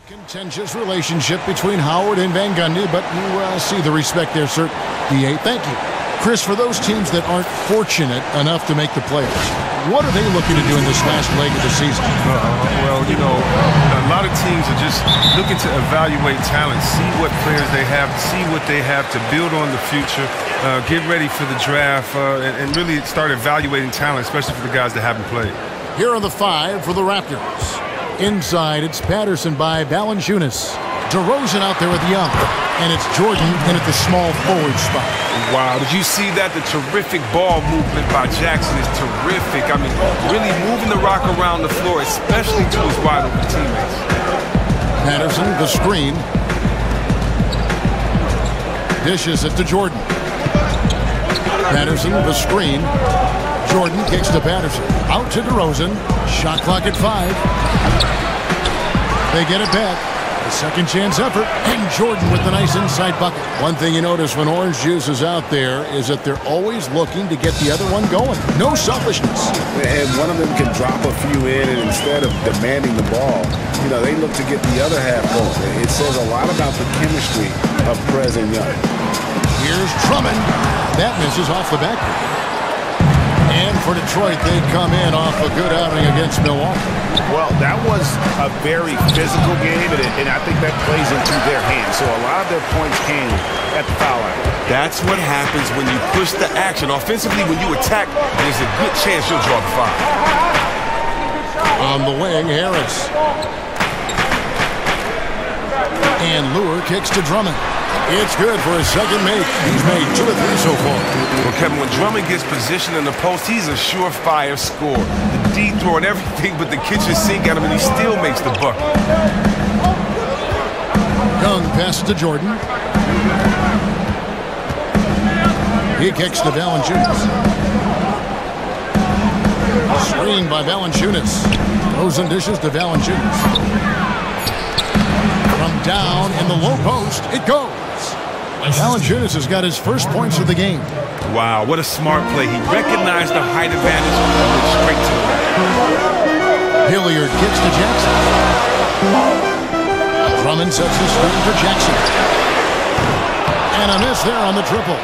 Contentious relationship between Howard and Van Gundy, but you see the respect there, sir. DA, thank you. Chris, for those teams that aren't fortunate enough to make the playoffs, what are they looking to do in this last leg of the season? Well, you know, a lot of teams are just looking to evaluate talent, see what players they have, see what they have to build on the future, get ready for the draft, and really start evaluating talent, especially for the guys that haven't played. Here are the 5 for the Raptors. Inside, it's Patterson by Valanciunas. DeRozan out there with Young. And it's Jordan in at the small forward spot. Wow, did you see that? The terrific ball movement by Jackson is terrific. I mean, really moving the rock around the floor, especially to his wide open teammates. Patterson, the screen. Dishes it to Jordan. Patterson, the screen. Jordan kicks to Patterson. Out to DeRozan. Shot clock at 5. They get it back. A second chance effort. And Jordan with the nice inside bucket. One thing you notice when Orange Juice is out there is that they're always looking to get the other one going. No selfishness. And one of them can drop a few in, and instead of demanding the ball, you know, they look to get the other half going. It says a lot about the chemistry of Prez and Young. Here's Drummond. That misses off the back. And for Detroit, they come in off a good outing against Milwaukee. Well, that was a very physical game, and I think that plays into their hands. So a lot of their points came at the foul line. That's what happens when you push the action. Offensively, when you attack, there's a good chance you'll draw the foul. On the wing, Harris. And Lure kicks to Drummond. It's good for his second make. He's made 2 or 3 so far. Well, Kevin, when Drummond gets positioned in the post, he's a surefire scorer. The deep throw and everything but the kitchen sink at him, and he still makes the bucket. Young passes to Jordan. He kicks to Valanciunas. Screen by Valanciunas. Throws and dishes to Valanciunas. From down in the low post, it goes. Valanciunas has got his first points of the game. Wow, what a smart play. He recognized the height advantage and went straight to the rim. Hilliard kicks to Jackson. Drummond sets the screen for Jackson. And a miss there on the triple.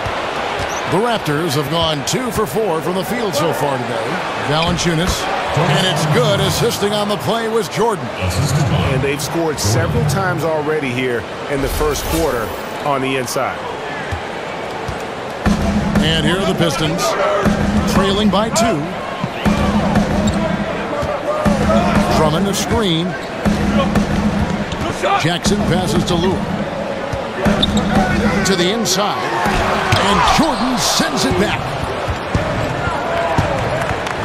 The Raptors have gone 2 for 4 from the field so far today. Valanciunas. And it's good. Assisting on the play was Jordan. And they've scored several times already here in the first quarter on the inside. And here are the Pistons, trailing by 2. Drummond a screen. Jackson passes to Lure. To the inside. And Jordan sends it back.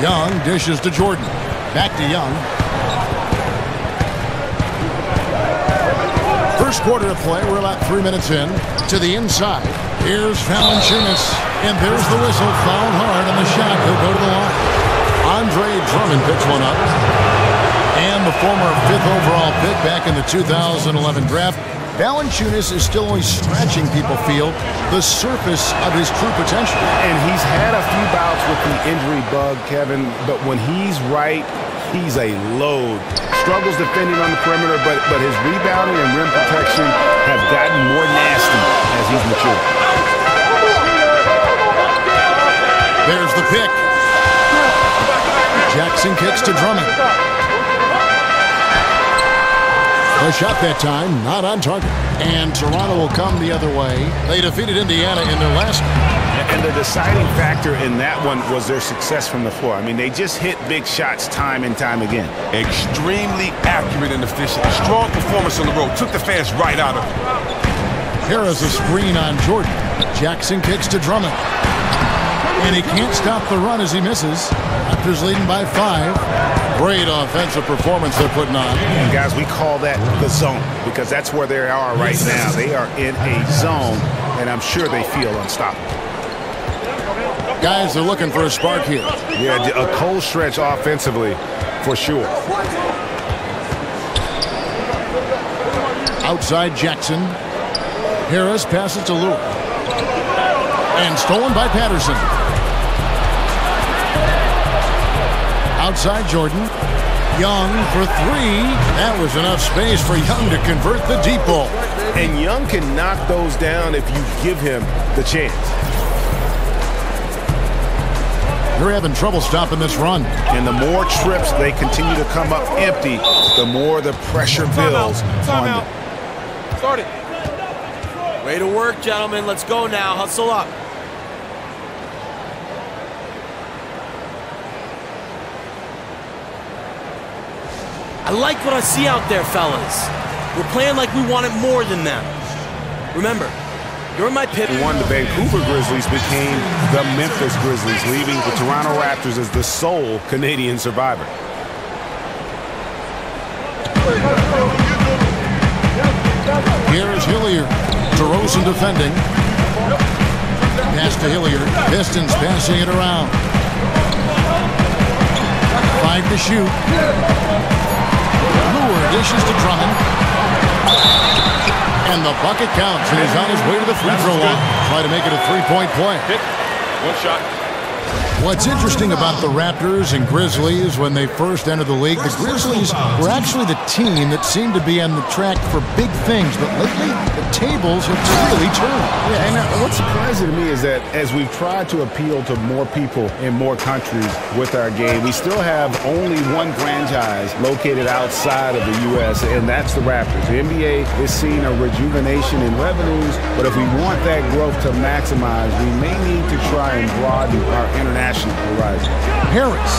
Young dishes to Jordan. Back to Young. First quarter of play. We're about 3 minutes in. To the inside. Here's Valanciunas. And there's the whistle. Fouled hard on the shot. He'll go to the line. Andre Drummond picks one up. And the former 5th overall pick back in the 2011 draft. Valanciunas is still only scratching, people feel, the surface of his true potential. And he's had a few bouts with the injury bug, Kevin, but when he's right, he's a load. Struggles defending on the perimeter, but his rebounding and rim protection have gotten more nasty as he's matured. There's the pick. Jackson kicks to Drummond. The shot that time, not on target. And Toronto will come the other way. They defeated Indiana in their last game. And the deciding factor in that one was their success from the floor. I mean, they just hit big shots time and time again. Extremely accurate and efficient. Strong performance on the road. Took the fans right out of it. Here's a screen on Jordan. Jackson kicks to Drummond. And he can't stop the run as he misses. Raptors leading by 5. Great offensive performance they're putting on. And guys, we call that the zone because that's where they are right now. They are in a zone, and I'm sure they feel unstoppable. Guys, they're looking for a spark here. Yeah, a cold stretch offensively for sure. Outside Jackson. Harris passes to Lure. And stolen by Patterson. Outside Jordan. Young for three. That was enough space for Young to convert the deep ball. And Young can knock those down if you give him the chance. They're having trouble stopping this run. And the more trips they continue to come up empty, the more the pressure builds on them. Start it. Way to work, gentlemen. Let's go now. Hustle up. I like what I see out there, fellas. We're playing like we wanted more than them. Remember, you're my pit. The Vancouver Grizzlies became the Memphis Grizzlies, leaving the Toronto Raptors as the sole Canadian survivor. Here's Hilliard. DeRozan defending. Pass to Hilliard. Pistons passing it around. 5 to shoot. Lure dishes to Drummond. And the bucket counts, and he's on his way to the free throw line. Try to make it a three-point play. One shot. What's interesting about the Raptors and Grizzlies when they first entered the league, the Grizzlies were actually the team that seemed to be on the track for big things, but lately the tables have really turned. Yeah, and what's surprising to me is that as we've tried to appeal to more people in more countries with our game, we still have only one franchise located outside of the U.S., and that's the Raptors. The NBA is seeing a rejuvenation in revenues, but if we want that growth to maximize, we may need to try and broaden our international horizon. Harris,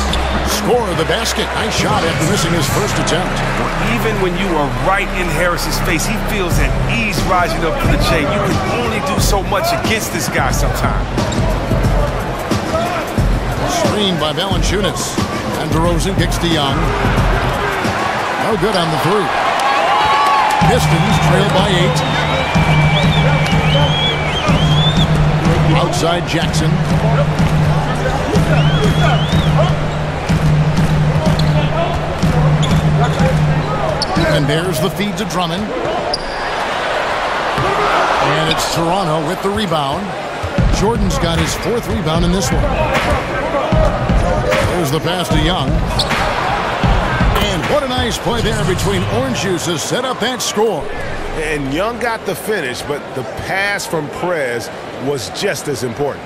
score of the basket. Nice shot after missing his first attempt. Well, even when you are right in Harris's face, he feels at ease rising up to the J. You can only do so much against this guy sometimes. Screen by Valanciunas. And DeRozan kicks to Young. No good on the three. Pistons trail by 8. Outside Jackson. And there's the feed to Drummond. And it's Toronto with the rebound. Jordan's got his 4th rebound in this one. There's the pass to Young. And what a nice play there between Orange Juice to set up that score. And Young got the finish, but the pass from Prez was just as important.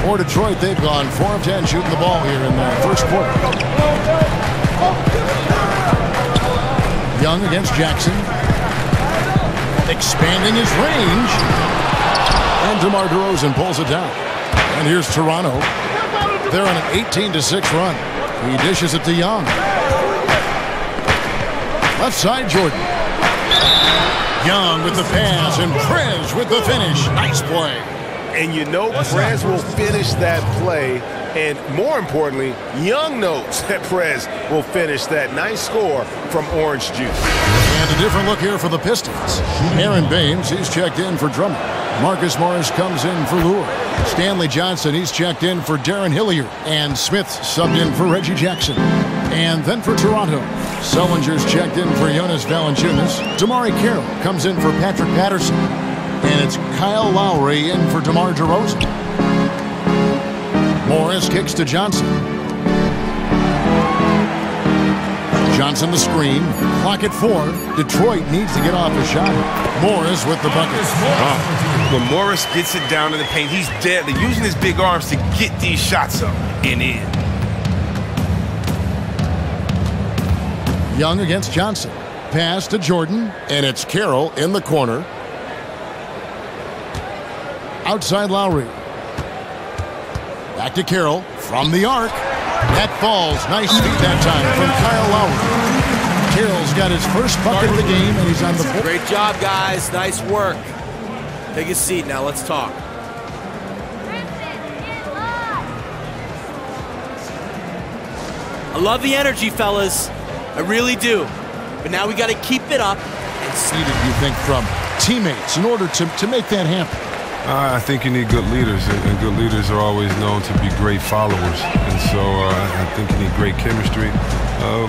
For Detroit, they've gone 4 of 10 shooting the ball here in the first quarter. Young against Jackson. Expanding his range. And DeMar DeRozan pulls it down. And here's Toronto. They're on an 18-6 run. He dishes it to Young. Left side, Jordan. Young with the pass and Prez with the finish. Nice play. And you know Prez will finish that play, and more importantly, Young knows that Prez will finish that nice score from Orange Juice. And a different look here for the Pistons. Aaron Baines, he's checked in for Drummond. Marcus Morris comes in for Lure. Stanley Johnson, he's checked in for Darren Hilliard. And Smith subbed in for Reggie Jackson. And then for Toronto, Sullinger's checked in for Jonas Valanciunas. Damari Carroll comes in for Patrick Patterson. And it's Kyle Lowry in for DeMar DeRozan. Morris kicks to Johnson. Johnson the screen. Clock at 4. Detroit needs to get off the shot. Morris with the bucket. When Morris gets it down in the paint, he's deadly, using his big arms to get these shots up and in. Young against Johnson. Pass to Jordan. And it's Carroll in the corner. Outside Lowry. Back to Carroll from the arc. That falls. Nice feed that time from Kyle Lowry. Carroll's got his first bucket of the game, and he's on the floor. Great job, guys. Nice work. Take a seat now. Let's talk. I love the energy, fellas. I really do. But now we got to keep it up and see. You think from teammates in order to make that happen? I think you need good leaders, and good leaders are always known to be great followers. And so I think you need great chemistry.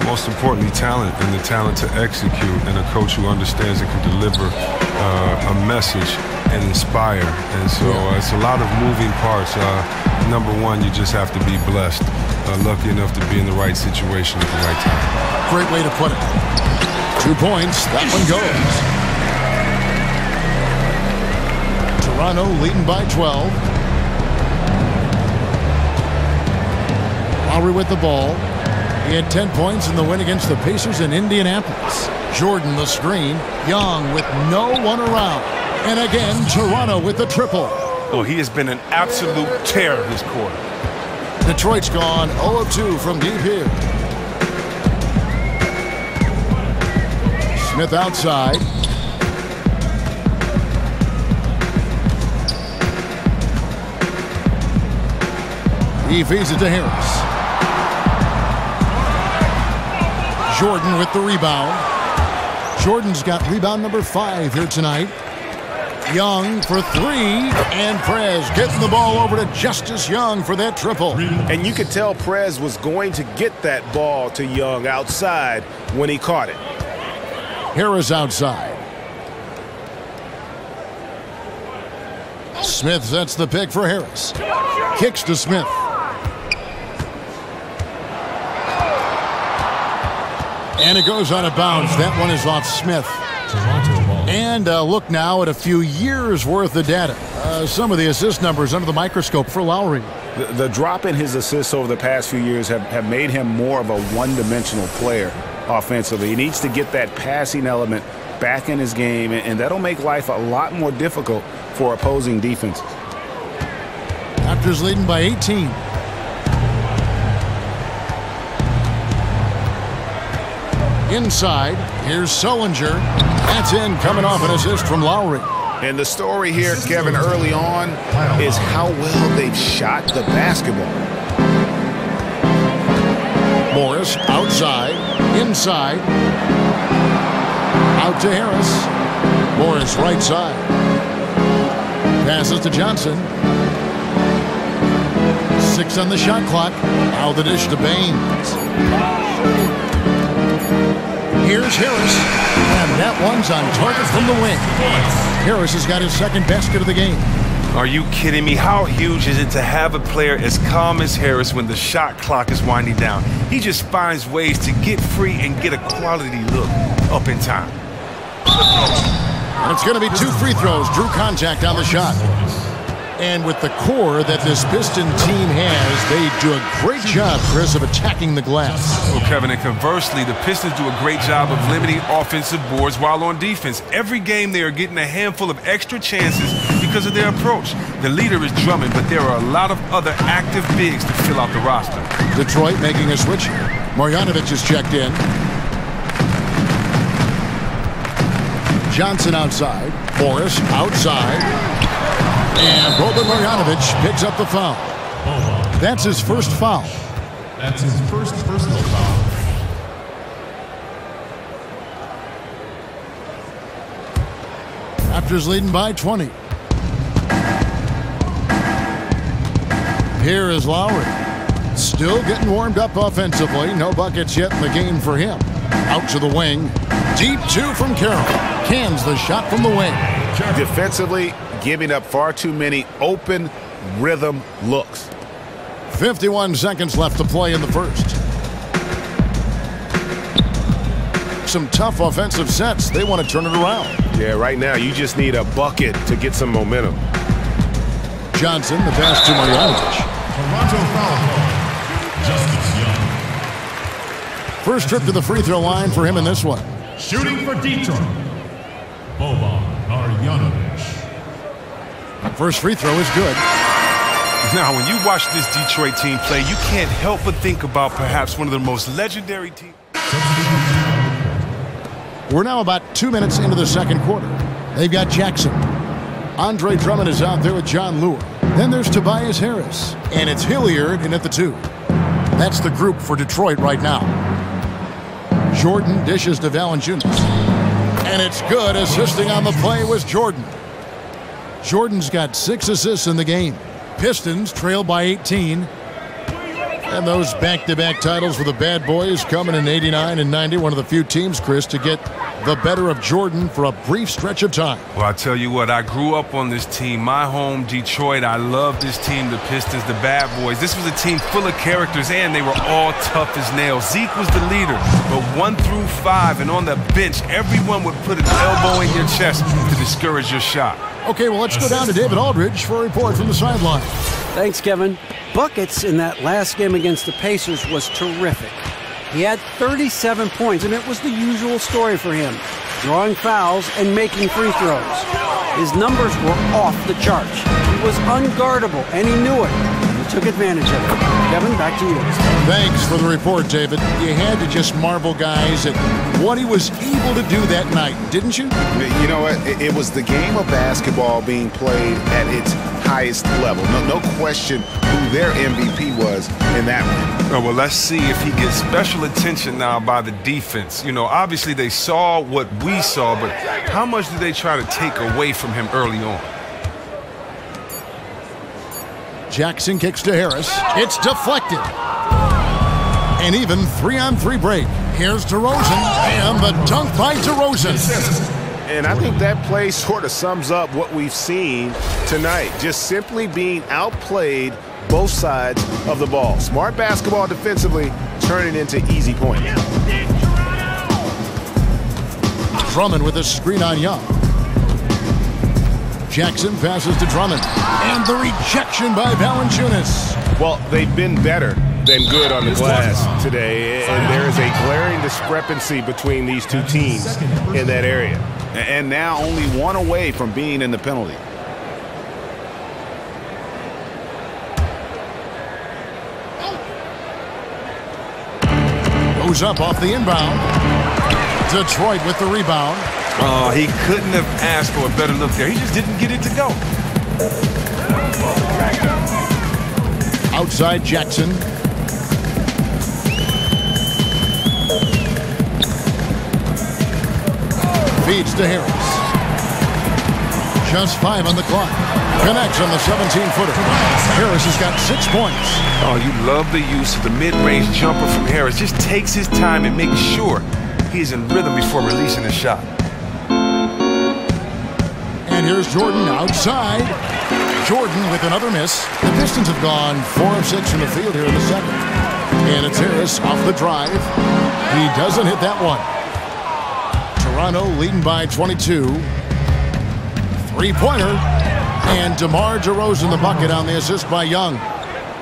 most importantly, talent, and the talent to execute, and a coach who understands and can deliver a message and inspire. And so it's a lot of moving parts. Number one, you just have to be blessed, lucky enough to be in the right situation at the right time. Great way to put it. 2 points. That one goes. Toronto leading by 12. Lowry with the ball. He had 10 points in the win against the Pacers in Indianapolis. Jordan the screen. Young with no one around. And again, Toronto with the triple. Well, he has been an absolute tear this quarter. Detroit's gone 0 of 2 from deep here. Smith outside. He feeds it to Harris. Jordan with the rebound. Jordan's got rebound number 5 here tonight. Young for 3, and Prez getting the ball over to Justice Young for that triple. And you could tell Prez was going to get that ball to Young outside when he caught it. Harris outside. Smith sets the pick for Harris. Kicks to Smith. And it goes out of bounds. That one is off Smith. And look now at a few years' worth of data. Some of the assist numbers under the microscope for Lowry. The drop in his assists over the past few years have made him more of a one-dimensional player offensively. He needs to get that passing element back in his game, and that'll make life a lot more difficult for opposing defenses. Raptors leading by 18. Inside, here's Sullinger. That's in, coming off an assist from Lowry. And the story here, Kevin, early on is how well they've shot the basketball. Morris outside, inside. Out to Harris. Morris right side. Passes to Johnson. 6 on the shot clock. Now the dish to Baines. Here's Harris, and that one's on target from the wing. Harris has got his second basket of the game. Are you kidding me? How huge is it to have a player as calm as Harris when the shot clock is winding down? He just finds ways to get free and get a quality look up in time. And it's going to be 2 free throws. Drew contact on the shot. And with the core that this Piston team has, they do a great job, Chris, of attacking the glass. Well, Kevin, and conversely, the Pistons do a great job of limiting offensive boards while on defense. Every game they are getting a handful of extra chances because of their approach. The leader is Drummond, but there are a lot of other active bigs to fill out the roster. Detroit making a switch here. Marjanovic is checked in. Johnson outside. Morris outside. And Boban Marjanovic picks up the foul. That's his first foul. That's his first personal foul. Raptors leading by 20. Here is Lowry. Still getting warmed up offensively. No buckets yet in the game for him. Out to the wing. Deep 2 from Carroll. Cans the shot from the wing. Defensively, giving up far too many open rhythm looks. 51 seconds left to play in the first. Some tough offensive sets. They want to turn it around. Yeah, right now you just need a bucket to get some momentum. Johnson, the pass to Marjanovic. Toronto foul call. Justice Young. First trip to the free throw line for him in this one. Shooting for Detroit. Boban Marjanovic. First free throw is good. Now, when you watch this Detroit team play, you can't help but think about perhaps one of the most legendary teams. We're now about 2 minutes into the second quarter. They've got Jackson. Andre Drummond is out there with John Lure. Then there's Tobias Harris. And it's Hilliard in at the 2. That's the group for Detroit right now. Jordan dishes to Valanciunas. And it's good. Assisting on the play was Jordan. Jordan's got 6 assists in the game. Pistons trail by 18. And those back-to-back titles for the Bad Boys coming in 89 and 90. One of the few teams, Chris, to get the better of Jordan for a brief stretch of time. Well, I tell you what, I grew up on this team. My home, Detroit. I love this team, the Pistons, the Bad Boys. This was a team full of characters, and they were all tough as nails. Zeke was the leader, but 1 through 5, and on the bench, everyone would put an elbow in your chest to discourage your shot. Okay, well, let's go down to David Aldridge for a report from the sideline. Thanks, Kevin. Buckets in that last game against the Pacers was terrific. He had 37 points, and it was the usual story for him, drawing fouls and making free throws. His numbers were off the charts. He was unguardable, and he knew it. He took advantage of it. Kevin, back to you. Thanks for the report, David. You had to just marvel, guys, at what he was able to do that night, didn't you? You know what? It was the game of basketball being played at its highest level. No question who their MVP was in that one. Oh, well, let's see if he gets special attention now by the defense. You know, obviously they saw what we saw, but how much do they try to take away from him early on? Jackson kicks to Harris. It's deflected. And even 3-on-3 break. Here's DeRozan, and the dunk by DeRozan. And I think that play sort of sums up what we've seen tonight. Just simply being outplayed both sides of the ball. Smart basketball defensively, turning into easy points. Drummond with a screen on Young. Jackson passes to Drummond. And the rejection by Valanciunas. Well, they've been better than good on the glass today, and there is a glaring discrepancy between these two teams in that area. And now only one away from being in the penalty. Goes up off the inbound. Detroit with the rebound. Oh, he couldn't have asked for a better look there. He just didn't get it to go. Outside Jackson. Feeds to Harris. Just 5 on the clock. Connects on the 17-footer. Harris has got 6 points. Oh, you love the use of the mid-range jumper from Harris. Just takes his time and makes sure he's in rhythm before releasing the shot. And here's Jordan outside. Jordan with another miss. The Pistons have gone 4 of 6 from the field here in the second. And it's Harris off the drive. He doesn't hit that one. Toronto leading by 22. Three-pointer. And DeMar DeRozan the bucket on the assist by Young.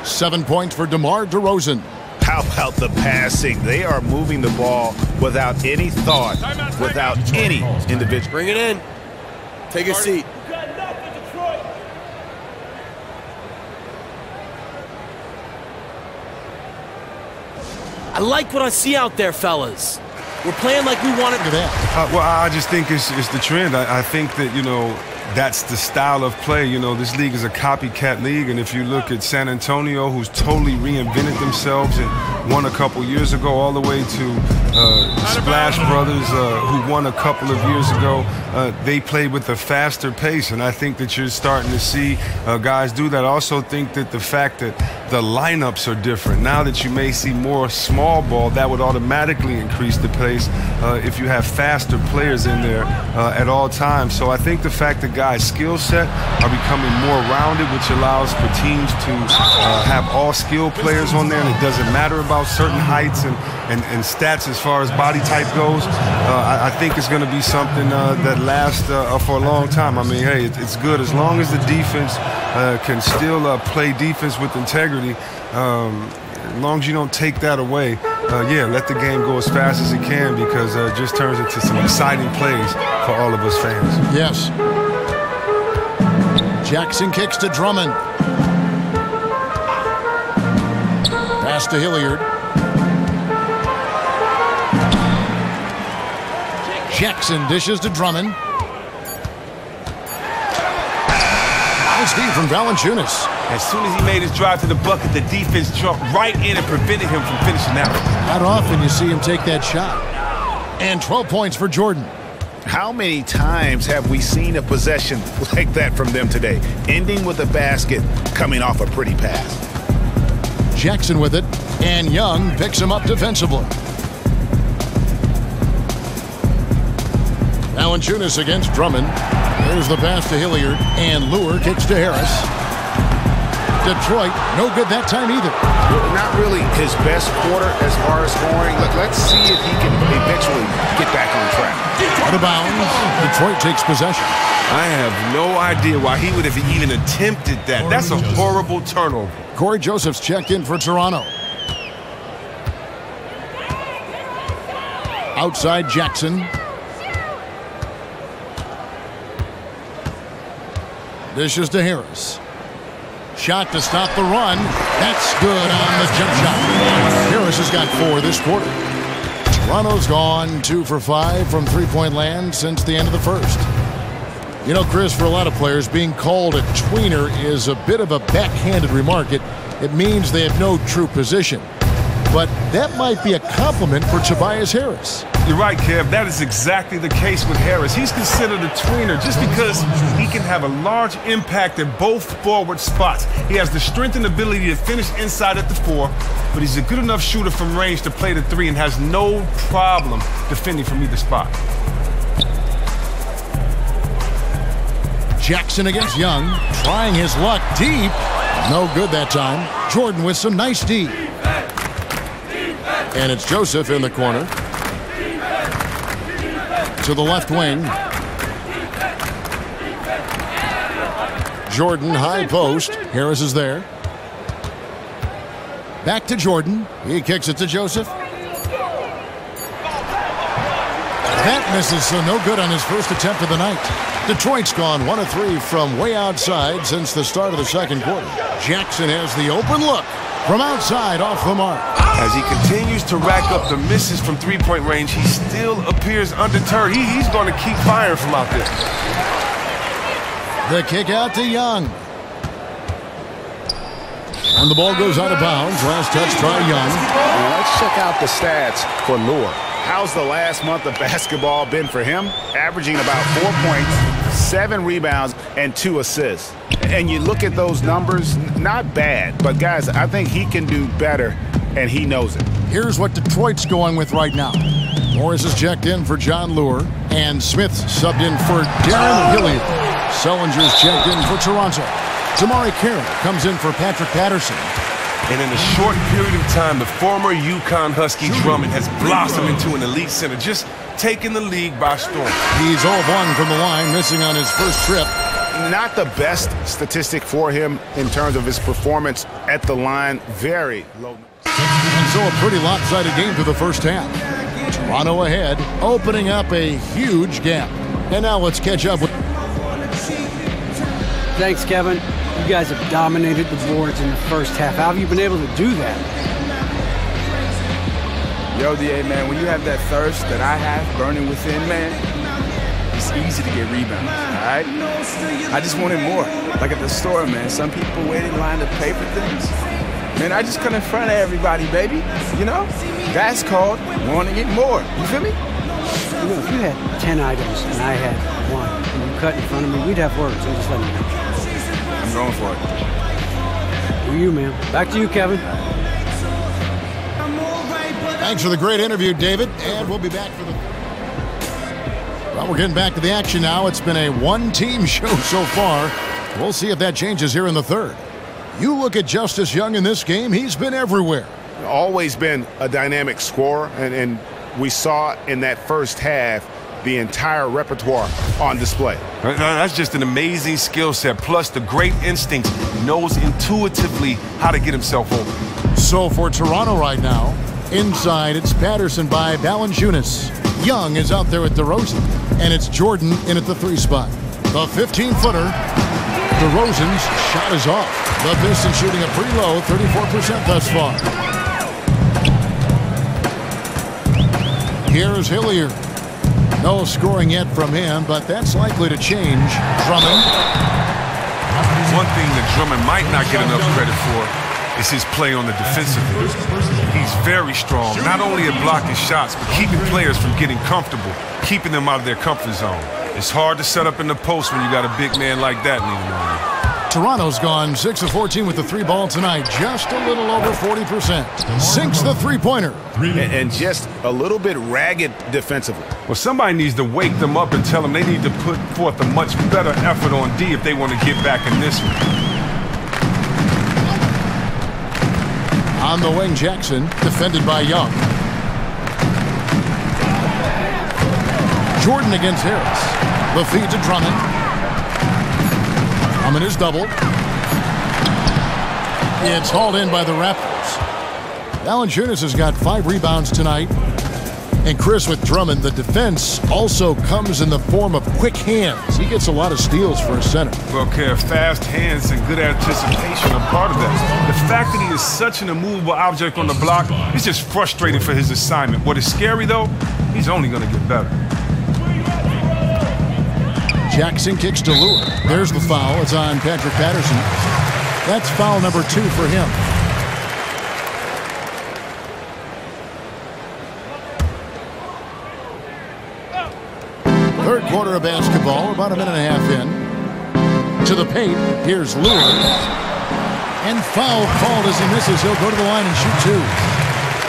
7 points for DeMar DeRozan. How about the passing? They are moving the ball without any thought, without any individual. Bring it in. Take a seat. I like what I see out there, fellas. We're playing like we want it. Look at that. Well, I just think it's the trend. I think that, you know, that's the style of play. You know, this league is a copycat league, and if you look at San Antonio, who's totally reinvented themselves and won a couple years ago, all the way to Splash Brothers, who won a couple of years ago, they played with a faster pace, and I think that you're starting to see guys do that. I also think that the fact that the lineups are different. Now that you may see more small ball, that would automatically increase the pace if you have faster players in there at all times. So I think the fact that guys' skill set are becoming more rounded, which allows for teams to have all skilled players on there, and it doesn't matter about certain heights and stats as far as body type goes. I think it's going to be something that lasts for a long time. I mean, hey, it's good as long as the defense can still play defense with integrity. As long as you don't take that away, yeah, let the game go as fast as it can, because it just turns into some exciting plays for all of us fans. Yes. Jackson kicks to Drummond. Pass to Hilliard. Jackson dishes to Drummond. Nice feed from Valanciunas. As soon as he made his drive to the bucket, the defense jumped right in and prevented him from finishing that one. Not often you see him take that shot. And 12 points for Jordan. How many times have we seen a possession like that from them today, ending with a basket coming off a pretty pass? Jackson with it, and Young picks him up defensively. Valanciunas against Drummond. There's the pass to Hilliard, and Lure kicks to Harris. Detroit, no good that time either. Not really his best quarter as far as scoring. Let's see if he can eventually get back on track. Out of bounds, Detroit takes possession. I have no idea why he would have even attempted that. That's a horrible turnover. Corey Joseph's checked in for Toronto. Outside Jackson. Dishes to Harris. Shot to stop the run. That's good on the jump shot. Harris has got 4 this quarter. Toronto's gone 2 for 5 from three-point land since the end of the first. You know, Chris, for a lot of players, being called a tweener is a bit of a backhanded remark. It means they have no true position. But that might be a compliment for Tobias Harris. You're right, Kev. That is exactly the case with Harris. He's considered a tweener just because he can have a large impact at both forward spots. He has the strength and ability to finish inside at the 4, but he's a good enough shooter from range to play the 3 and has no problem defending from either spot. Jackson against Young, trying his luck deep. No good that time. Jordan with some nice D. And it's Joseph in the corner. To the left wing. Jordan, high post. Harris is there. Back to Jordan. He kicks it to Joseph. That misses, so no good on his first attempt of the night. Detroit's gone 1 of 3 from way outside since the start of the second quarter. Jackson has the open look from outside off the mark. As he continues to rack up the misses from three-point range, he still appears undeterred. He's going to keep firing from out there. The kick out to Young. And the ball goes out of bounds. Last touch try Young. Now let's check out the stats for Lure. How's the last month of basketball been for him? Averaging about 4 points, 7 rebounds, and 2 assists. And you look at those numbers, not bad. But, guys, I think he can do better, and he knows it. Here's what Detroit's going with right now. Morris is checked in for John Lure, and Smith's subbed in for Darren Hilliard. Sellinger's checked in for Toronto. Jamari Carroll comes in for Patrick Patterson. And in a short period of time, the former UConn Husky Drummond has blossomed into an elite center, just taking the league by storm. He's 0-1 from the line, missing on his first trip. Not the best statistic for him in terms of his performance at the line. Very low. And so a pretty lopsided game through the first half. Toronto ahead, opening up a huge gap. And now let's catch up with... Thanks, Kevin. You guys have dominated the boards in the first half. How have you been able to do that? Yo, DA, man, when you have that thirst that I have burning within, man, it's easy to get rebounds, all right? I just wanted more. Like at the store, man, some people wait in line to pay for things. Man, I just come in front of everybody, baby, you know? That's called wanting it more. You feel me? You know, if you had 10 items and I had 1, and you cut in front of me, we'd have words. I'm just letting you know. I'm going for it. Do you, man. Back to you, Kevin. Thanks for the great interview, David. And we'll be back for the... Well, we're getting back to the action now. It's been a one-team show so far. We'll see if that changes here in the third. You look at Justice Young in this game, he's been everywhere. Always been a dynamic scorer, and we saw in that first half the entire repertoire on display. That's just an amazing skill set, plus the great instincts. Knows intuitively how to get himself open. So for Toronto right now, inside it's Patterson by Valanciunas. Young is out there with DeRozan, and it's Jordan in at the 3 spot. The 15-footer, DeRozan's shot is off. The Pistons shooting a pretty low 34% thus far. Here's Hilliard. No scoring yet from him, but that's likely to change. Drummond. One thing that Drummond might not get enough credit for is his play on the defensive end. He's very strong, not only at blocking shots, but keeping players from getting comfortable, keeping them out of their comfort zone. It's hard to set up in the post when you got a big man like that leaning on you. Toronto's gone 6 of 14 with the three ball tonight. Just a little over 40%. Sinks the three-pointer. And just a little bit ragged defensively. Well, somebody needs to wake them up and tell them they need to put forth a much better effort on D if they want to get back in this one. On the wing, Jackson, defended by Young. Jordan against Harris. The feed to Drummond. Drummond is doubled. It's hauled in by the Raptors. Valanciunas has got 5 rebounds tonight. And Chris, with Drummond, the defense also comes in the form of quick hands. He gets a lot of steals for a center. Well, Kev, fast hands and good anticipation are part of that. The fact that he is such an immovable object on the block is just frustrating for his assignment. What is scary, though, he's only going to get better. Jackson kicks to Lure. There's the foul. It's on Patrick Patterson. That's foul number 2 for him. Third quarter of basketball, about a minute and a half in. To the paint, here's Lure. And foul called as he misses. He'll go to the line and shoot 2.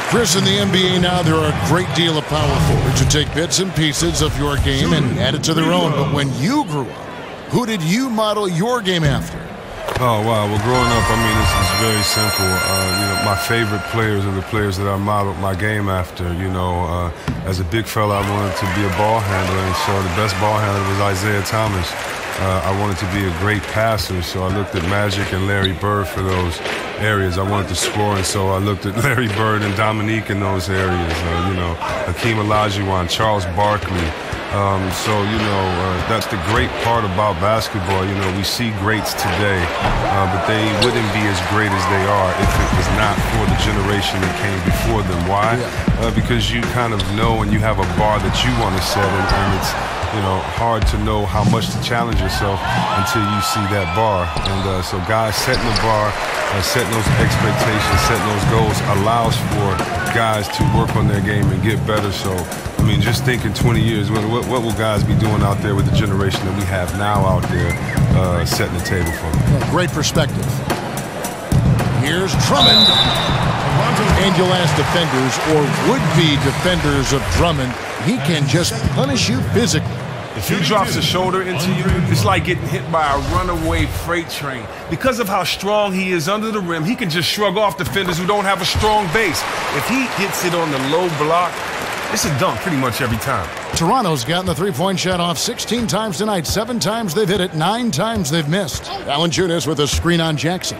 Chris, in the NBA now, there are a great deal of power forwards who take bits and pieces of your game and add it to their own. But when you grew up, who did you model your game after? Oh, wow. Well, growing up, I mean, this is very simple. My favorite players are the players that I modeled my game after. As a big fella, I wanted to be a ball handler, and so the best ball handler was Isaiah Thomas. I wanted to be a great passer, so I looked at Magic and Larry Bird for those areas. I wanted to score, and so I looked at Larry Bird and Dominique in those areas. Hakeem Olajuwon, Charles Barkley. That's the great part about basketball. We see greats today, but they wouldn't be as great as they are if it was not for the generation that came before them. Why? Because you kind of know and you have a bar that you want to set, and it's hard to know how much to challenge yourself until you see that bar. And so guys setting the bar, setting those expectations, setting those goals allows for guys to work on their game and get better. So, I mean, just thinking 20 years, what will guys be doing out there with the generation that we have now out there setting the table for them? Yeah, great perspective. Here's Drummond. And you'll ask defenders or would-be defenders of Drummond, he can just punish you physically. If he drops a shoulder into you, it's like getting hit by a runaway freight train. Because of how strong he is under the rim, he can just shrug off defenders who don't have a strong base. If he hits it on the low block, it's a dunk pretty much every time. Toronto's gotten the three-point shot off 16 times tonight. 7 times they've hit it, 9 times they've missed. Valanciunas with a screen on Jackson.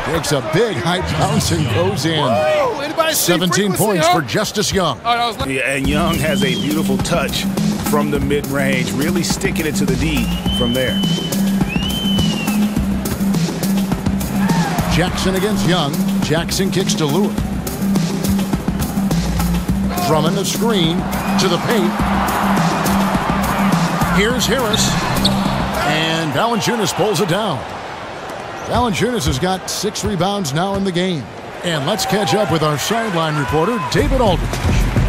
Takes a big high bounce and goes in. 17 points for Justice Young. And Young has a beautiful touch from the mid-range, really sticking it to the D from there. Jackson against Young. Jackson kicks to Lure. Drummond the screen to the paint. Here's Harris. And Valanciunas pulls it down. Valanciunas has got 6 rebounds now in the game. And let's catch up with our sideline reporter, David Aldridge.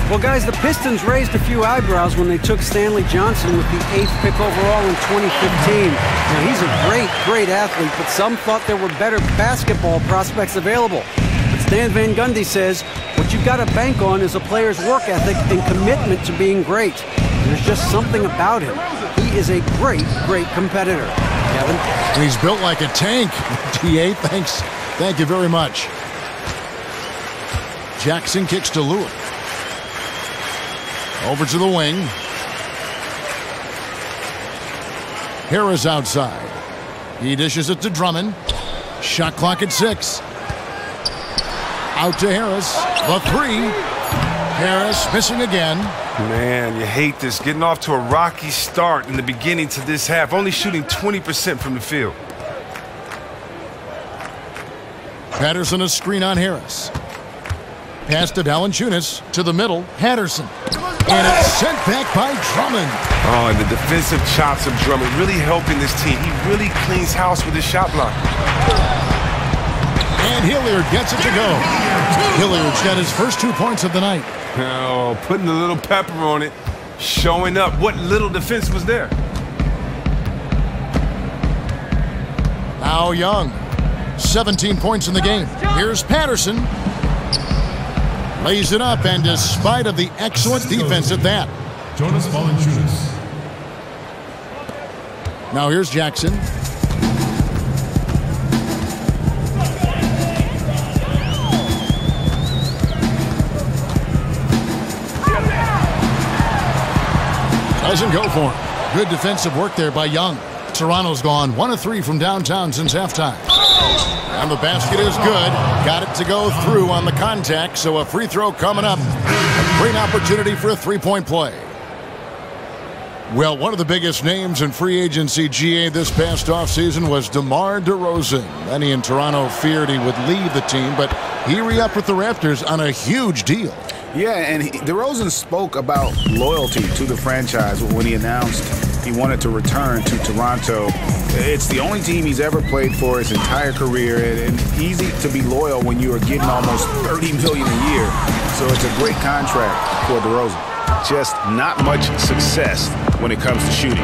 Well, guys, the Pistons raised a few eyebrows when they took Stanley Johnson with the 8th pick overall in 2015. Now, he's a great athlete, but some thought there were better basketball prospects available. But Stan Van Gundy says what you've got to bank on is a player's work ethic and commitment to being great. There's just something about him. He is a great competitor. Kevin? And he's built like a tank. DA, thanks. Thank you very much. Jackson kicks to Lure. Over to the wing. Harris outside. He dishes it to Drummond. Shot clock at 6. Out to Harris. The 3. Harris missing again. Man, you hate this. Getting off to a rocky start in the beginning to this half. Only shooting 20% from the field. Patterson a screen on Harris. Pass to Valanciunas to the middle. Patterson. And it's sent back by Drummond. Oh, and the defensive chops of Drummond really helping this team. He really cleans house with his shot block. And Hilliard gets it to go. Hilliard's got his first 2 points of the night. Oh, putting a little pepper on it. Showing up. What little defense was there? Now Young. 17 points in the game. Here's Patterson. Lays it up, and despite of the excellent defense at that. Jonas Valanciunas. Now here's Jackson. Doesn't go for him. Good defensive work there by Young. Toronto's gone 1 of 3 from downtown since halftime. And the basket is good. Got it to go through on the contact, so a free throw coming up. A great opportunity for a three-point play. Well, one of the biggest names in free agency GA this past offseason was DeMar DeRozan. Many in Toronto feared he would leave the team, but he re-upped with the Raptors on a huge deal. Yeah, and DeRozan spoke about loyalty to the franchise when he announced he wanted to return to Toronto. It's the only team he's ever played for his entire career, and easy to be loyal when you are getting almost $30 million a year. So it's a great contract for DeRozan. Just not much success when it comes to shooting.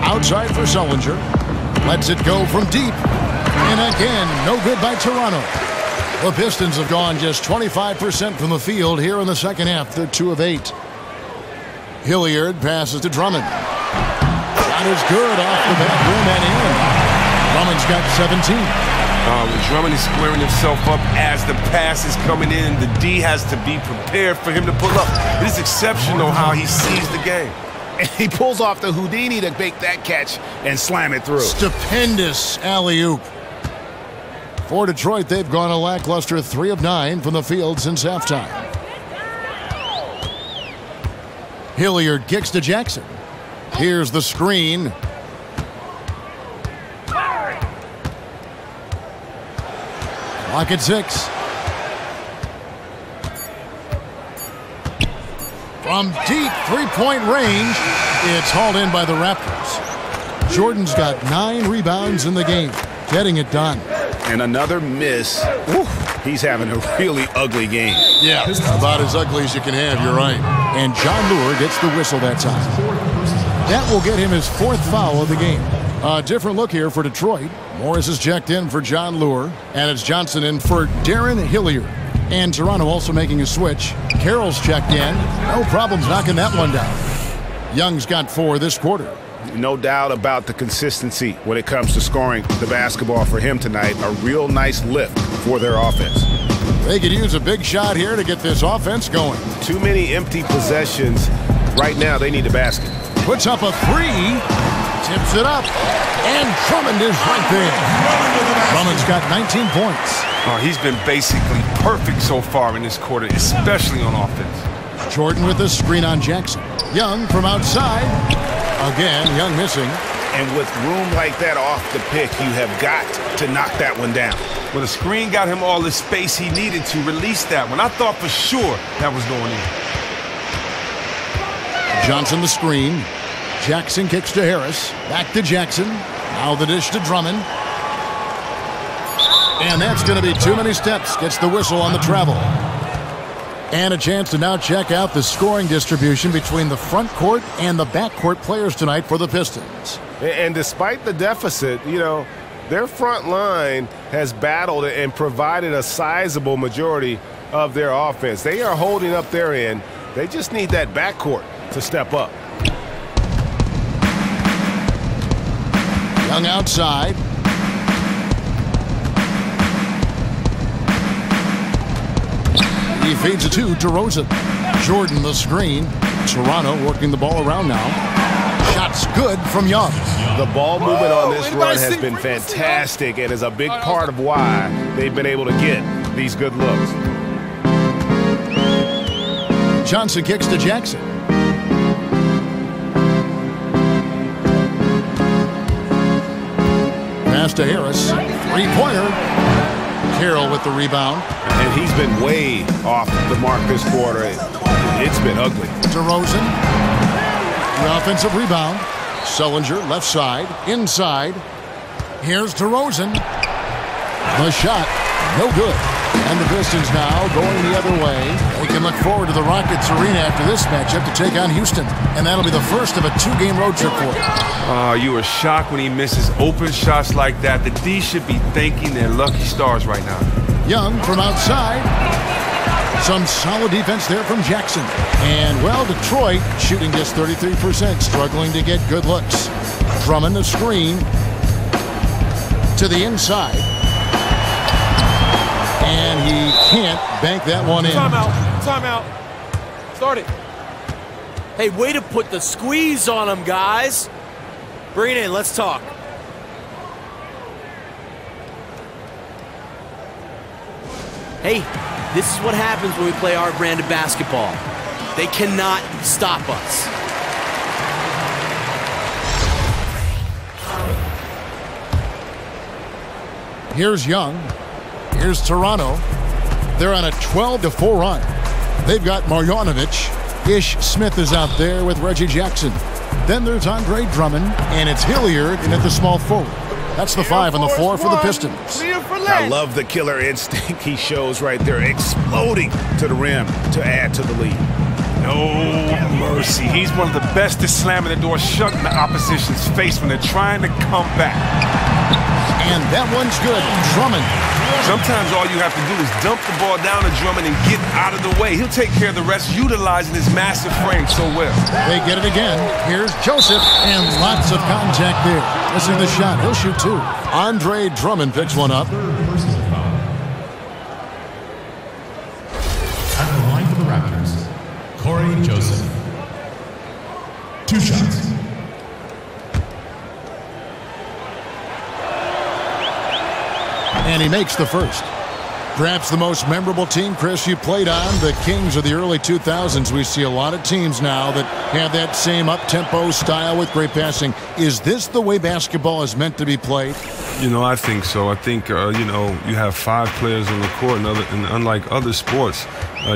Outside for Sullinger. Lets it go from deep. And again, no good by Toronto. The Pistons have gone just 25% from the field here in the second half. They're 2 of 8. Hilliard passes to Drummond. That is good off the back rim and in. Drummond's got 17. When Drummond is squaring himself up as the pass is coming in, the D has to be prepared for him to pull up. It is exceptional how he sees the game. And he pulls off the Houdini to make that catch and slam it through. Stupendous alley-oop. For Detroit, they've gone a lackluster 3 of 9 from the field since halftime. Hilliard kicks to Jackson. Here's the screen. Clock at 6. From deep three-point range, it's hauled in by the Raptors. Jordan's got 9 rebounds in the game, getting it done. And another miss. Woo, he's having a really ugly game. Yeah, about as ugly as you can have, you're right. And John Lure gets the whistle that time. That will get him his 4th foul of the game. A different look here for Detroit. Morris is checked in for John Lure, and it's Johnson in for Darren Hilliard. And Toronto also making a switch. Carroll's checked in. No problems knocking that one down. Young's got 4 this quarter. No doubt about the consistency when it comes to scoring the basketball for him tonight. A real nice lift for their offense. They could use a big shot here to get this offense going. Too many empty possessions. Right now, they need a basket. Puts up a 3. Tips it up. And Drummond is right there. Drummond's got 19 points. Oh, he's been basically perfect so far in this quarter, especially on offense. Jordan with the screen on Jackson. Young from outside. Again, Young missing. And with room like that off the pick, you have got to knock that one down. Well, the screen got him all the space he needed to release that one. I thought for sure that was going in. Johnson the screen. Jackson kicks to Harris. Back to Jackson. Now the dish to Drummond. And that's going to be too many steps. Gets the whistle on the travel. And a chance to now check out the scoring distribution between the front court and the back court players tonight for the Pistons. And despite the deficit, you know, their front line has battled and provided a sizable majority of their offense. They are holding up their end. They just need that backcourt to step up. Young outside. He feeds it to DeRozan. Jordan the screen. Toronto working the ball around now. Shots good from Young. The ball movement on this run has been fantastic and is a big part of why they've been able to get these good looks. Johnson kicks to Jackson. Pass to Harris. Three-pointer. Carroll with the rebound. And he's been way off the mark this quarter. It's been ugly. DeRozan. The offensive rebound. Sullinger left side. Inside. Here's DeRozan. The shot. No good. And the Pistons now going the other way. They can look forward to the Rockets Arena after this matchup to take on Houston. And that'll be the first of a 2-game road trip for them. You were shocked when he misses open shots like that. The D should be thanking their lucky stars right now. Young from outside. Some solid defense there from Jackson. And, well, Detroit shooting just 33%, struggling to get good looks. Drummond a screen to the inside. And he can't bank that one in. Timeout. Timeout. Start it. Hey, way to put the squeeze on him, guys. Bring it in. Let's talk. Hey, this is what happens when we play our brand of basketball. They cannot stop us. Here's Young. Here's Toronto. They're on a 12-4 run. They've got Marjanovic. Ish Smith is out there with Reggie Jackson. Then there's Andre Drummond, and it's Hilliard in at the small forward. That's the 5 on the floor for the Pistons. I love the killer instinct he shows right there, exploding to the rim to add to the lead. No mercy. He's one of the best at slamming the door shut in the opposition's face when they're trying to come back. And that one's good. Drummond. Sometimes all you have to do is dump the ball down to Drummond and get out of the way. He'll take care of the rest, utilizing his massive frame so well. They get it again. Here's Joseph, and lots of contact there. Missing the shot. He'll shoot 2. Andre Drummond picks one up. At the line for the Raptors, Corey Joseph. 2 shots. And he makes the first. Perhaps the most memorable team, Chris, you played on, the Kings of the early 2000s. We see a lot of teams now that have that same up-tempo style with great passing. Is this the way basketball is meant to be played? You know, I think so. I think, you know, you have 5 players on the court, and unlike other sports,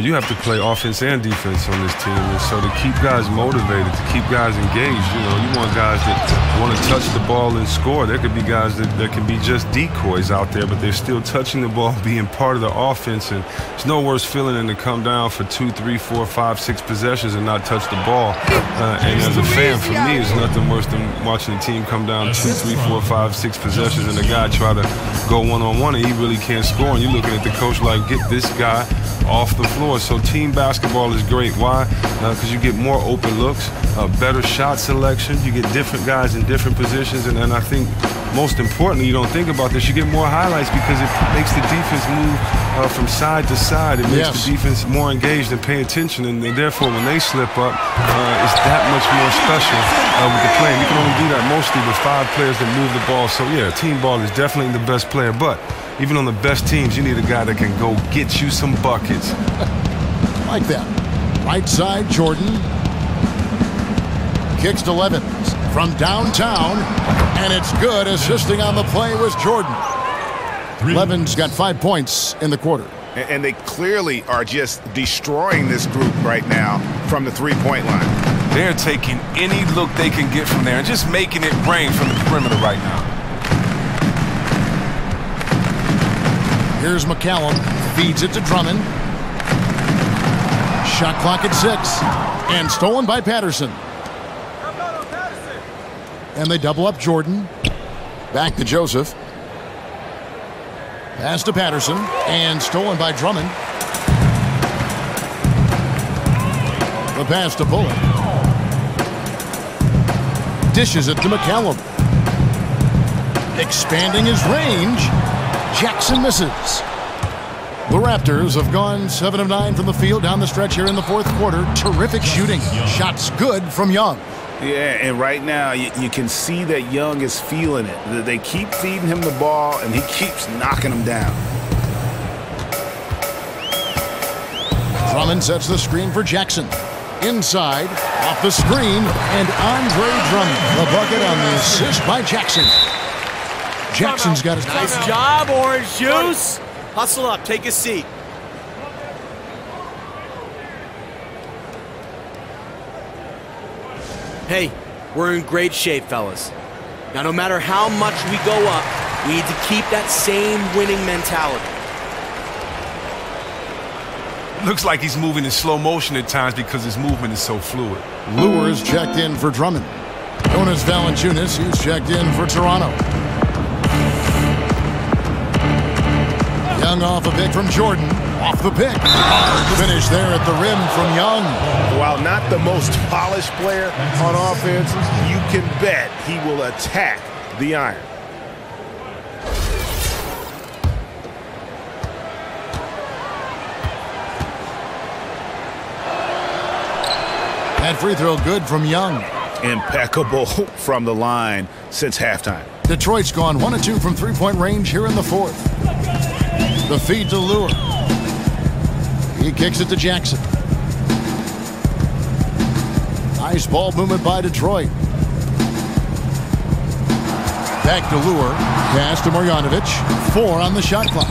you have to play offense and defense on this team. And so to keep guys motivated, to keep guys engaged, you know, you want guys that want to touch the ball and score. There could be guys that can be just decoys out there, but they're still touching the ball, being part of the offense. And it's no worse feeling than to come down for 2, 3, 4, 5, 6 possessions and not touch the ball. And as a fan, for me, it's nothing worse than watching a team come down 2, 3, 4, 5, 6 possessions and the guy try to go one-on-one and he really can't score. And you're looking at the coach like, get this guy off the floor. So team basketball is great. Why? Because you get more open looks, better shot selection. You get different guys in different positions. And I think most importantly, you don't think about this, you get more highlights because it makes the defense move from side to side. It makes the defense more engaged and pay attention. And therefore, when they slip up, it's that much more special with the play. And you can only do that mostly with 5 players that move the ball. So, yeah, team ball is definitely the best player. But even on the best teams, you need a guy that can go get you some buckets. Like that. Right side, Jordan. Kicks to Levens from downtown, and it's good. Assisting on the play was Jordan. Levens got 5 points in the quarter. And they clearly are just destroying this group right now from the three-point line. They're taking any look they can get from there and just making it rain from the perimeter right now. Here's McCallum, feeds it to Drummond. Shot clock at 6, and stolen by Patterson. And they double up Jordan. Back to Joseph. Pass to Patterson, and stolen by Drummond. The pass to Bullock. Dishes it to McCallum. Expanding his range. Jackson misses. The Raptors have gone 7 of 9 from the field down the stretch here in the fourth quarter. Terrific shooting. Shots good from Young. Yeah, and right now you can see that Young is feeling it. They keep feeding him the ball, and he keeps knocking them down. Drummond sets the screen for Jackson. Inside, off the screen, and Andre Drummond. The bucket on the assist by Jackson. Jackson's got his... Nice job, Orange Juice. Hustle up, take a seat. Hey, we're in great shape, fellas. Now, no matter how much we go up, we need to keep that same winning mentality. Looks like he's moving in slow motion at times because his movement is so fluid. Lures checked in for Drummond. Jonas Valanciunas, he's checked in for Toronto. Young off a pick from Jordan. Off the pick. Finish there at the rim from Young. While not the most polished player on offense, you can bet he will attack the iron. That free throw good from Young. Impeccable from the line since halftime. Detroit's gone 1 of 2 from three-point range here in the fourth. The feed to Lure. He kicks it to Jackson. Nice ball movement by Detroit. Back to Lure. Pass to Marjanovic. 4 on the shot clock.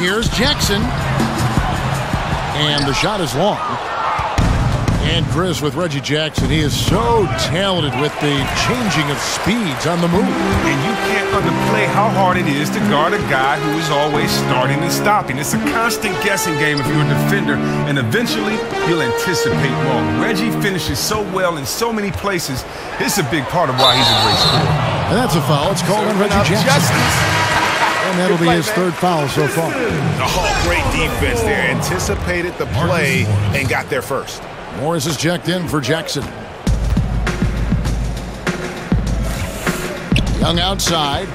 Here's Jackson. And the shot is long. And Chris, with Reggie Jackson, he is so talented with the changing of speeds on the move. And you can't underplay how hard it is to guard a guy who is always starting and stopping. It's a constant guessing game if you're a defender, and eventually you'll anticipate wrong. Reggie finishes so well in so many places. It's a big part of why he's a great scorer. And that's a foul. It's called on Reggie Jackson. And that'll be his third foul so far. Oh, great defense there. Anticipated the play and got there first. Morris is checked in for Jackson. Young outside.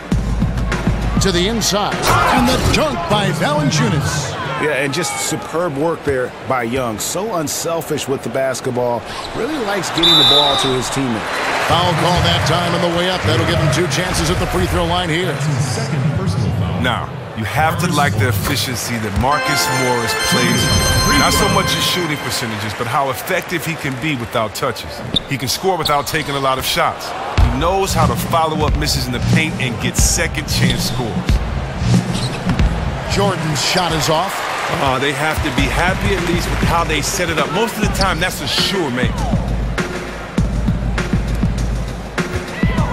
To the inside. And the dunk by Valanciunas. Yeah, and just superb work there by Young. So unselfish with the basketball. Really likes getting the ball to his teammate. Foul call that time on the way up. That'll give him 2 chances at the free throw line here. Now, you have to like the efficiency that Marcus Morris plays. Not so much his shooting percentages, but how effective he can be without touches. He can score without taking a lot of shots. He knows how to follow up misses in the paint and get second chance scores. Jordan's shot is off. They have to be happy at least with how they set it up. Most of the time, that's a sure make.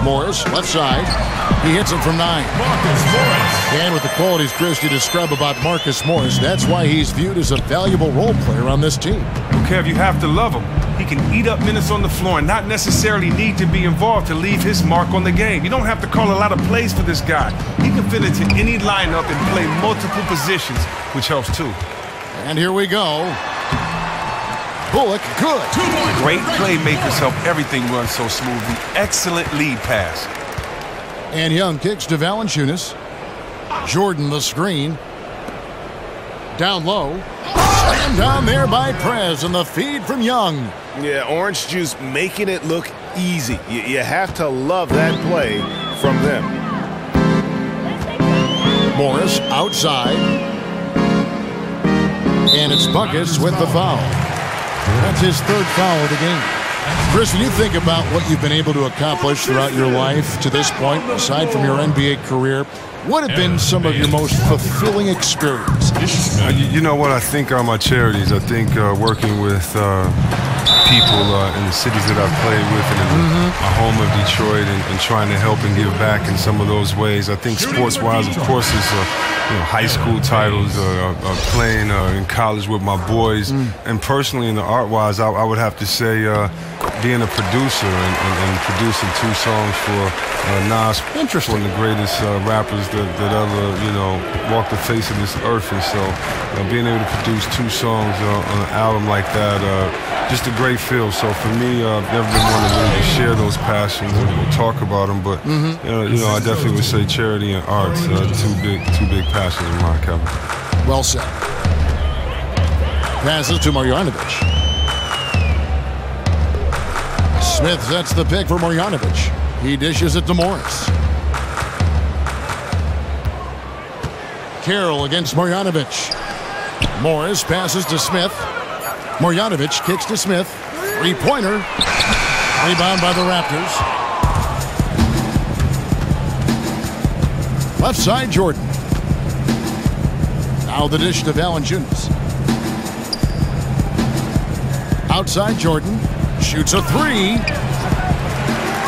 Morris, left side. He hits it from 9. Marcus Morris. And with the qualities, Chris, you describe about Marcus Morris, that's why he's viewed as a valuable role player on this team. Well, Kev, you have to love him. He can eat up minutes on the floor and not necessarily need to be involved to leave his mark on the game. You don't have to call a lot of plays for this guy. He can fit into any lineup and play multiple positions, which helps too. And here we go. Bullock, good. Great playmakers help everything run so smoothly. Excellent lead pass. And Young kicks to Valanciunas. Jordan the screen. Down low. Slammed down there by Prez, and the feed from Young. Yeah, orange juice making it look easy. You have to love that play from them. Morris outside. And it's Buckets with the foul. That's his third foul of the game. Chris, when you think about what you've been able to accomplish throughout your life to this point, aside from your NBA career, what have been some of your most fulfilling experiences? You know what? I think are my charities. I think working with people in the cities that I've played with and in my home of Detroit and trying to help and give back in some of those ways. I think sports-wise, of course, is high school titles, playing in college with my boys. And personally, in the art-wise, I would have to say being a producer and producing 2 songs for Nas, one of the greatest rappers that ever, walked the face of this earth. And so being able to produce 2 songs on an album like that, just a great feel. So for me, I've never been one to really share those passions and talk about them, but I definitely would say charity and arts, two big passions of mine, Kevin. Well said. Passes to Marjanovic. Smith sets the pick for Marjanovic. He dishes it to Morris. Carroll against Marjanovic. Morris passes to Smith. Marjanovic kicks to Smith. 3-pointer. Rebound by the Raptors. Left side, Jordan. Now the dish to Valanciunas. Outside, Jordan. Shoots a 3.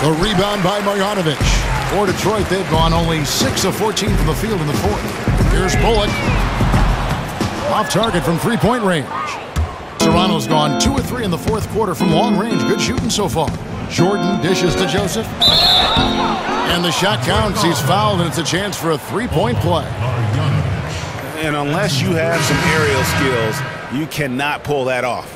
The rebound by Marjanovic. For Detroit, they've gone only 6 of 14 from the field in the fourth. Here's Bullock. Off target from three-point range. Toronto's gone 2 of 3 in the fourth quarter from long range. Good shooting so far. Jordan dishes to Joseph. And the shot counts. He's fouled, and it's a chance for a three-point play. And unless you have some aerial skills, you cannot pull that off.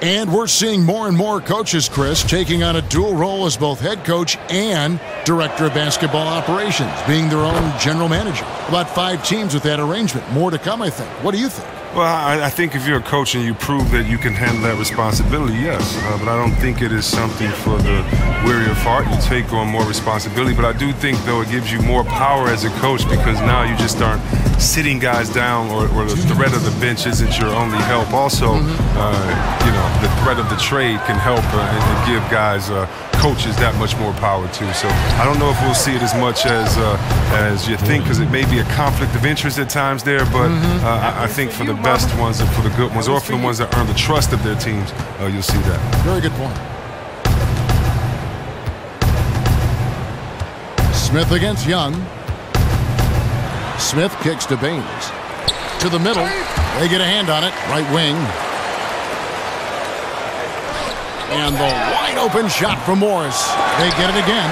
And we're seeing more and more coaches, Chris, taking on a dual role as both head coach and director of basketball operations, being their own general manager. About 5 teams with that arrangement. More to come, I think. What do you think? Well, I think if you're a coach and you prove that you can handle that responsibility, yes. But I don't think it is something for the weary of heart. You take on more responsibility. But I do think, though, it gives you more power as a coach because now you just aren't sitting guys down or the threat of the bench isn't your only help. Also, the threat of the trade can help and give guys, coaches, that much more power, too. So I don't know if we'll see it as much as you think because it may be a conflict of interest at times there. But I think for the best ones and for the good ones, or for the ones that earn the trust of their teams, you'll see that. Very good point. Smith against Young. Smith kicks to Baines. To the middle. They get a hand on it. Right wing. And the wide open shot from Morris. They get it again.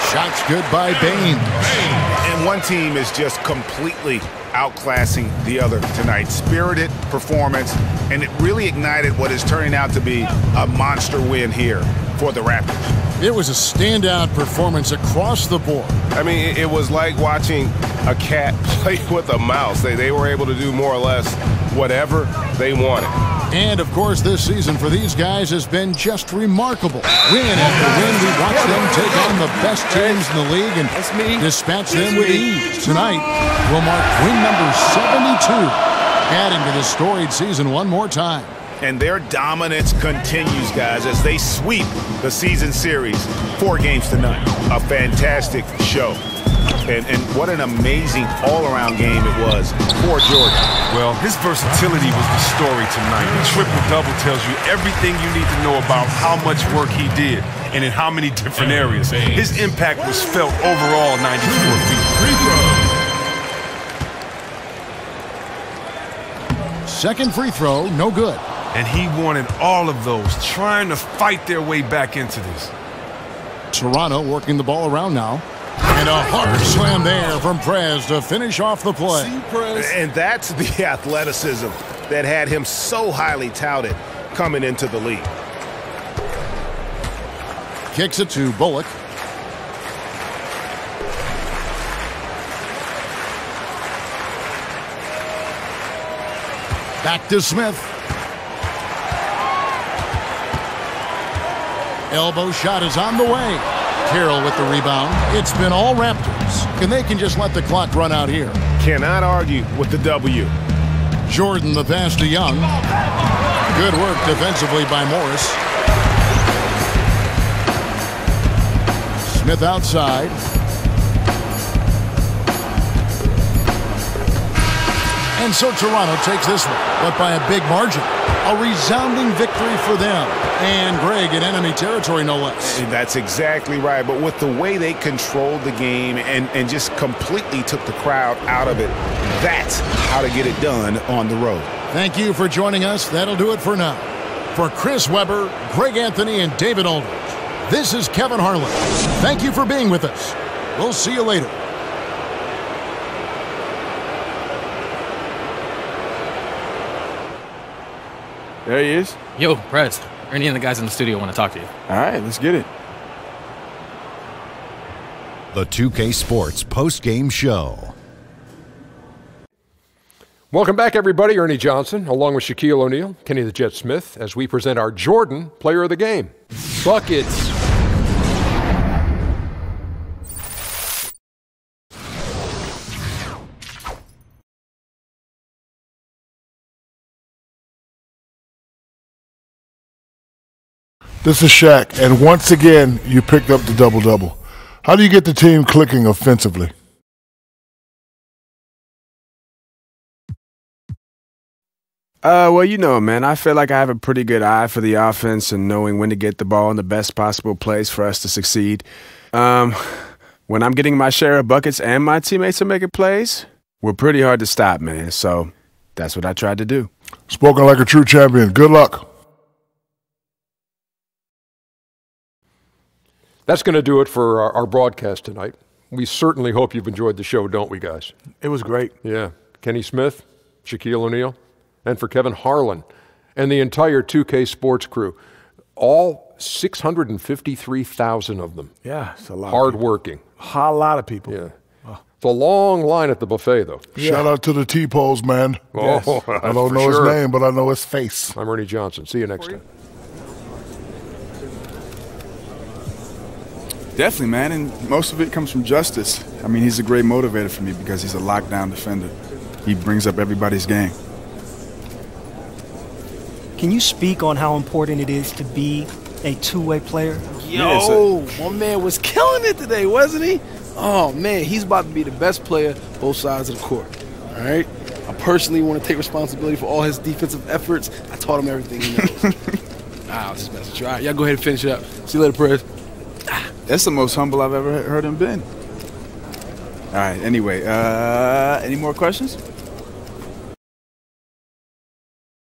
Shot's good by Baines. And one team is just completely outclassing the other tonight. Spirited performance, and it really ignited what is turning out to be a monster win here for the Raptors. It was a standout performance across the board. I mean, it was like watching a cat play with a mouse. They were able to do more or less whatever they wanted. And, of course, this season for these guys has been just remarkable. Win after win, we watch them take on the best teams in the league and dispatch them with ease. Tonight will mark win number 72, adding to the storied season one more time. And their dominance continues, guys, as they sweep the season series 4 games to none. A fantastic show. And what an amazing all-around game it was for Jordan. Well, his versatility was the story tonight. The triple-double tells you everything you need to know about how much work he did and in how many different areas. His impact was felt overall 94 feet. Second free throw, no good. And he wanted all of those, trying to fight their way back into this. Toronto working the ball around now. And a hard slam there from Prez to finish off the play. And that's the athleticism that had him so highly touted coming into the league. Kicks it to Bullock. Back to Smith. Elbow shot is on the way. Carroll with the rebound. It's been all Raptors, and they can just let the clock run out here. Cannot argue with the W. Jordan the pass to Young. Good work defensively by Morris. Smith outside. And so Toronto takes this one, but by a big margin. A resounding victory for them. And Greg in enemy territory, no less. That's exactly right. But with the way they controlled the game and just completely took the crowd out of it, that's how to get it done on the road. Thank you for joining us. That'll do it for now. For Chris Webber, Greg Anthony, and David Aldridge, this is Kevin Harlan. Thank you for being with us. We'll see you later. There he is. Yo, Prez. Ernie and the guys in the studio want to talk to you. All right, let's get it. The 2K Sports post-game show. Welcome back, everybody. Ernie Johnson, along with Shaquille O'Neal, Kenny the Jet Smith, as we present our Jordan Player of the Game. Buckets. This is Shaq, and once again, you picked up the double-double. How do you get the team clicking offensively? Well, you know, man, I feel like I have a pretty good eye for the offense and knowing when to get the ball in the best possible place for us to succeed. When I'm getting my share of buckets and my teammates are making plays, we're pretty hard to stop, man. So That's what I tried to do. Spoken like a true champion. Good luck. That's going to do it for our broadcast tonight. We certainly hope you've enjoyed the show, don't we, guys? It was great. Yeah. Kenny Smith, Shaquille O'Neal, and for Kevin Harlan and the entire 2K Sports crew, all 653,000 of them. Yeah, it's a lot. Hard-working. A lot of people. Yeah. It's a long line at the buffet, though. Yeah. Shout out to the T-Pose, man. Yes. Oh, I don't know his name, but I know his face. I'm Ernie Johnson. See you next time. Definitely, man, and most of it comes from Justice. I mean, he's a great motivator for me because he's a lockdown defender. He brings up everybody's game. Can you speak on how important it is to be a two-way player? Yo, my man was killing it today, wasn't he? Oh, man, he's about to be the best player both sides of the court, all right? I personally want to take responsibility for all his defensive efforts. I taught him everything he knows. I was just messing with you. All right, y'all go ahead and finish it up. See you later, Perez. That's the most humble I've ever heard him been. All right, anyway, any more questions?